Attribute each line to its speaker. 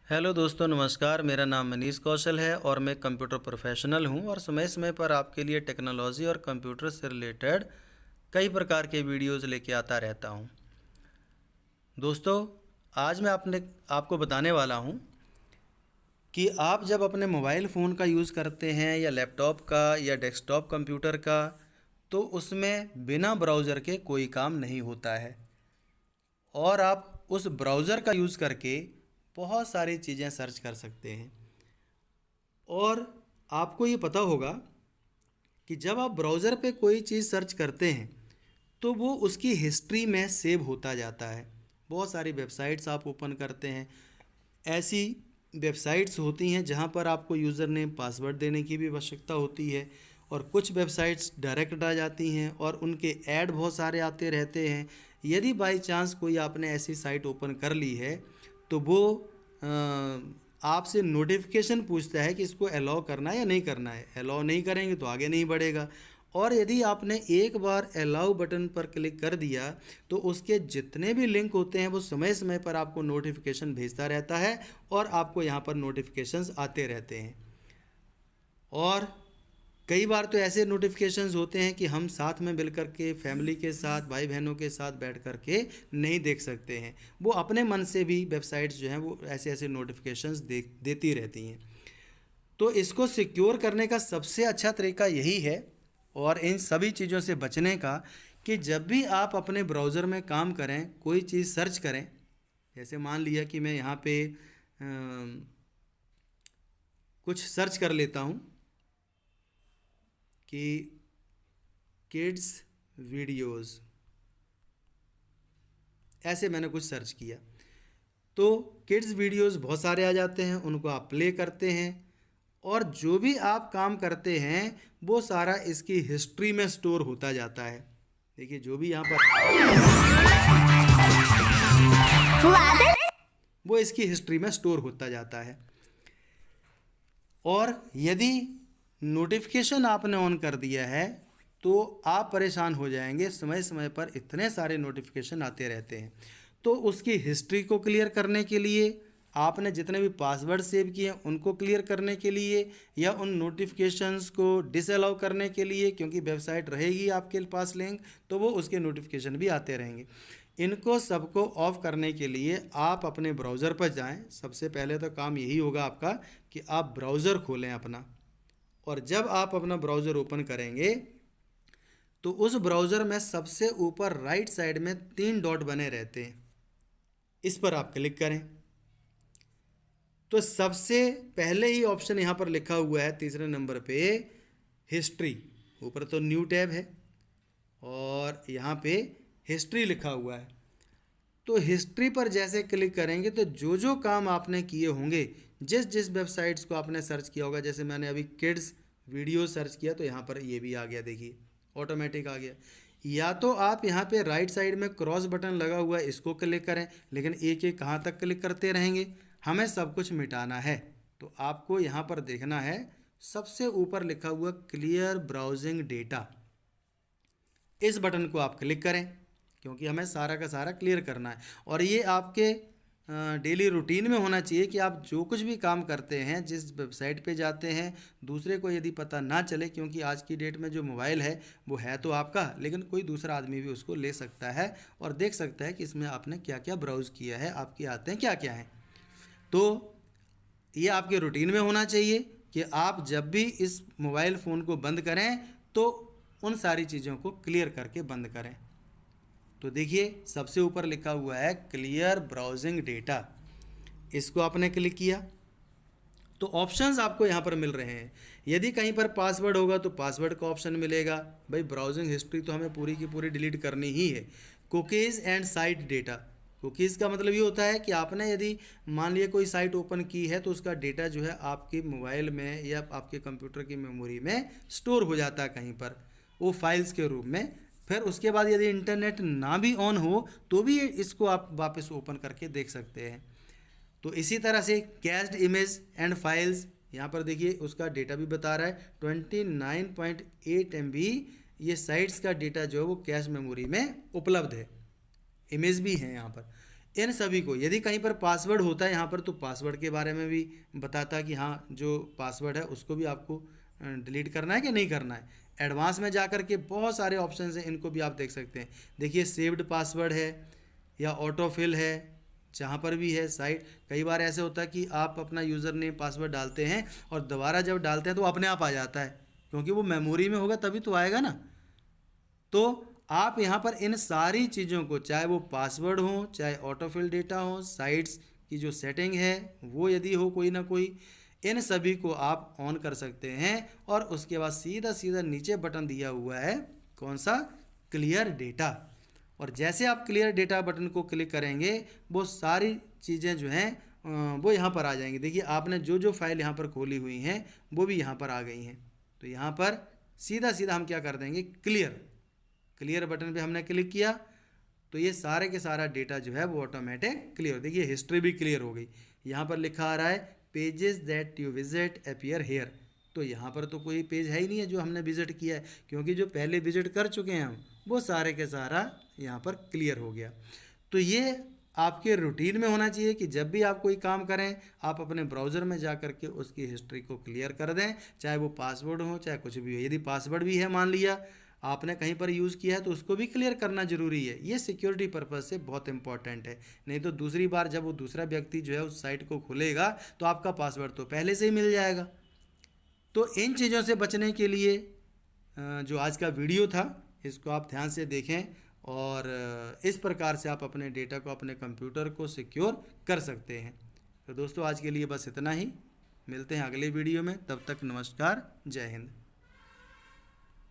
Speaker 1: Hello दोस्तों, नमस्कार। मेरा नाम मनीष कौशल है और मैं कंप्यूटर प्रोफेशनल हूं और समय समय पर आपके लिए टेक्नोलॉजी और कंप्यूटर से रिलेटेड कई प्रकार के वीडियोस लेके आता रहता हूं। दोस्तों, आज मैं आपको बताने वाला हूं कि आप जब अपने मोबाइल फ़ोन का यूज़ करते हैं या लैपटॉप का या डेस्कटॉप कंप्यूटर का, तो उसमें बिना ब्राउज़र के कोई काम नहीं होता है और आप उस ब्राउज़र का यूज़ करके बहुत सारी चीज़ें सर्च कर सकते हैं। और आपको ये पता होगा कि जब आप ब्राउज़र पे कोई चीज़ सर्च करते हैं तो वो उसकी हिस्ट्री में सेव होता जाता है। बहुत सारी वेबसाइट्स आप ओपन करते हैं, ऐसी वेबसाइट्स होती हैं जहाँ पर आपको यूज़र नेम पासवर्ड देने की भी आवश्यकता होती है और कुछ वेबसाइट्स डायरेक्ट आ जाती हैं और उनके ऐड बहुत सारे आते रहते हैं। यदि बाई चांस कोई आपने ऐसी साइट ओपन कर ली है तो वो आपसे नोटिफिकेशन पूछता है कि इसको अलाउ करना है या नहीं करना है। अलाउ नहीं करेंगे तो आगे नहीं बढ़ेगा और यदि आपने एक बार अलाउ बटन पर क्लिक कर दिया तो उसके जितने भी लिंक होते हैं वो समय समय पर आपको नोटिफिकेशन भेजता रहता है और आपको यहाँ पर नोटिफिकेशंस आते रहते हैं। और कई बार तो ऐसे नोटिफिकेशंस होते हैं कि हम साथ में मिल कर के फैमिली के साथ भाई बहनों के साथ बैठ कर के नहीं देख सकते हैं। वो अपने मन से भी वेबसाइट्स जो हैं वो ऐसे ऐसे नोटिफिकेशंस देती रहती हैं। तो इसको सिक्योर करने का सबसे अच्छा तरीका यही है और इन सभी चीज़ों से बचने का कि जब भी आप अपने ब्राउज़र में काम करें, कोई चीज़ सर्च करें, जैसे मान लिया कि मैं यहाँ पे कुछ सर्च कर लेता हूँ कि किड्स वीडियोस, ऐसे मैंने कुछ सर्च किया तो किड्स वीडियोस बहुत सारे आ जाते हैं। उनको आप प्ले करते हैं और जो भी आप काम करते हैं वो सारा इसकी हिस्ट्री में स्टोर होता जाता है। देखिए, जो भी यहाँ पर वो इसकी हिस्ट्री में स्टोर होता जाता है। और यदि नोटिफिकेशन आपने ऑन कर दिया है तो आप परेशान हो जाएंगे। समय समय पर इतने सारे नोटिफिकेशन आते रहते हैं। तो उसकी हिस्ट्री को क्लियर करने के लिए, आपने जितने भी पासवर्ड सेव किए हैं उनको क्लियर करने के लिए या उन नोटिफिकेशंस को डिसअलाउ करने के लिए, क्योंकि वेबसाइट रहेगी आपके पास लिंक तो वो उसके नोटिफिकेशन भी आते रहेंगे। इनको सबको ऑफ करने के लिए आप अपने ब्राउज़र पर जाएं। सबसे पहले तो काम यही होगा आपका कि आप ब्राउज़र खोलें अपना, और जब आप अपना ब्राउज़र ओपन करेंगे तो उस ब्राउज़र में सबसे ऊपर राइट साइड में 3 डॉट बने रहते हैं, इस पर आप क्लिक करें तो सबसे पहले ही ऑप्शन यहाँ पर लिखा हुआ है तीसरे नंबर पे हिस्ट्री। ऊपर तो न्यू टैब है और यहाँ पे हिस्ट्री लिखा हुआ है। तो हिस्ट्री पर जैसे क्लिक करेंगे तो जो जो काम आपने किए होंगे, जिस जिस वेबसाइट्स को आपने सर्च किया होगा, जैसे मैंने अभी किड्स वीडियो सर्च किया तो यहाँ पर ये भी आ गया, देखिए ऑटोमेटिक आ गया। या तो आप यहाँ पे राइट साइड में क्रॉस बटन लगा हुआ है, इसको क्लिक करें, लेकिन एक एक कहाँ तक क्लिक करते रहेंगे, हमें सब कुछ मिटाना है। तो आपको यहाँ पर देखना है सबसे ऊपर लिखा हुआ क्लियर ब्राउजिंग डेटा, इस बटन को आप क्लिक करें क्योंकि हमें सारा का सारा क्लियर करना है। और ये आपके डेली रूटीन में होना चाहिए कि आप जो कुछ भी काम करते हैं, जिस वेबसाइट पे जाते हैं, दूसरे को यदि पता ना चले, क्योंकि आज की डेट में जो मोबाइल है वो है तो आपका, लेकिन कोई दूसरा आदमी भी उसको ले सकता है और देख सकता है कि इसमें आपने क्या क्या ब्राउज़ किया है, आपकी आदतें क्या क्या हैं। तो ये आपके रूटीन में होना चाहिए कि आप जब भी इस मोबाइल फ़ोन को बंद करें तो उन सारी चीज़ों को क्लियर करके बंद करें। तो देखिए, सबसे ऊपर लिखा हुआ है क्लियर ब्राउजिंग डेटा, इसको आपने क्लिक किया तो ऑप्शंस आपको यहाँ पर मिल रहे हैं। यदि कहीं पर पासवर्ड होगा तो पासवर्ड का ऑप्शन मिलेगा। भाई, ब्राउजिंग हिस्ट्री तो हमें पूरी की पूरी डिलीट करनी ही है। Cookies and site data, cookies का मतलब ये होता है कि आपने यदि मान लिया कोई साइट ओपन की है तो उसका डेटा जो है आपके मोबाइल में या आपके कंप्यूटर की मेमोरी में स्टोर हो जाता है कहीं पर, वो फाइल्स के रूप में। फिर उसके बाद यदि इंटरनेट ना भी ऑन हो तो भी इसको आप वापस ओपन करके देख सकते हैं। तो इसी तरह से कैश्ड इमेज एंड फाइल्स, यहाँ पर देखिए उसका डेटा भी बता रहा है 29.8 MB, ये साइट्स का डेटा जो है वो कैश मेमोरी में उपलब्ध है। इमेज भी है यहाँ पर। इन सभी को, यदि कहीं पर पासवर्ड होता है यहाँ पर तो पासवर्ड के बारे में भी बताता कि हाँ जो पासवर्ड है उसको भी आपको डिलीट करना है कि नहीं करना है। एडवांस में जाकर के बहुत सारे ऑप्शन हैं, इनको भी आप देख सकते हैं। देखिए सेव्ड पासवर्ड है या ऑटोफिल है, जहाँ पर भी है साइट। कई बार ऐसे होता है कि आप अपना यूज़र नेम पासवर्ड डालते हैं और दोबारा जब डालते हैं तो अपने आप आ जाता है, क्योंकि वो मेमोरी में होगा तभी तो आएगा ना। तो आप यहाँ पर इन सारी चीज़ों को, चाहे वो पासवर्ड हो, चाहे ऑटोफिल डेटा हो, साइट्स की जो सेटिंग है वो यदि हो कोई ना कोई, इन सभी को आप ऑन कर सकते हैं। और उसके बाद सीधा सीधा नीचे बटन दिया हुआ है कौन सा, क्लियर डेटा। और जैसे आप क्लियर डेटा बटन को क्लिक करेंगे वो सारी चीज़ें जो हैं वो यहाँ पर आ जाएंगी। देखिए आपने जो जो फाइल यहाँ पर खोली हुई हैं वो भी यहाँ पर आ गई हैं। तो यहाँ पर सीधा सीधा हम क्या कर देंगे, क्लियर बटन पे हमने क्लिक किया तो ये सारे के सारा डेटा जो है वो ऑटोमेटिक क्लियर। देखिए हिस्ट्री भी क्लियर हो गई। यहाँ पर लिखा आ रहा है pages that you visit appear here. तो यहाँ पर तो कोई पेज है ही नहीं है जो हमने विजिट किया है, क्योंकि जो पहले विजिट कर चुके हैं हम वो सारे के सारा यहाँ पर क्लियर हो गया। तो ये आपके रूटीन में होना चाहिए कि जब भी आप कोई काम करें आप अपने ब्राउज़र में जा कर के उसकी हिस्ट्री को क्लियर कर दें, चाहे वो पासवर्ड हो चाहे कुछ भी हो। यदि पासवर्ड भी है, मान लिया आपने कहीं पर यूज़ किया है, तो उसको भी क्लियर करना ज़रूरी है। ये सिक्योरिटी पर्पज़ से बहुत इंपॉर्टेंट है। नहीं तो दूसरी बार जब वो दूसरा व्यक्ति जो है उस साइट को खोलेगा तो आपका पासवर्ड तो पहले से ही मिल जाएगा। तो इन चीज़ों से बचने के लिए जो आज का वीडियो था इसको आप ध्यान से देखें और इस प्रकार से आप अपने डेटा को, अपने कंप्यूटर को सिक्योर कर सकते हैं। तो दोस्तों आज के लिए बस इतना ही, मिलते हैं अगले वीडियो में, तब तक नमस्कार, जय हिंद।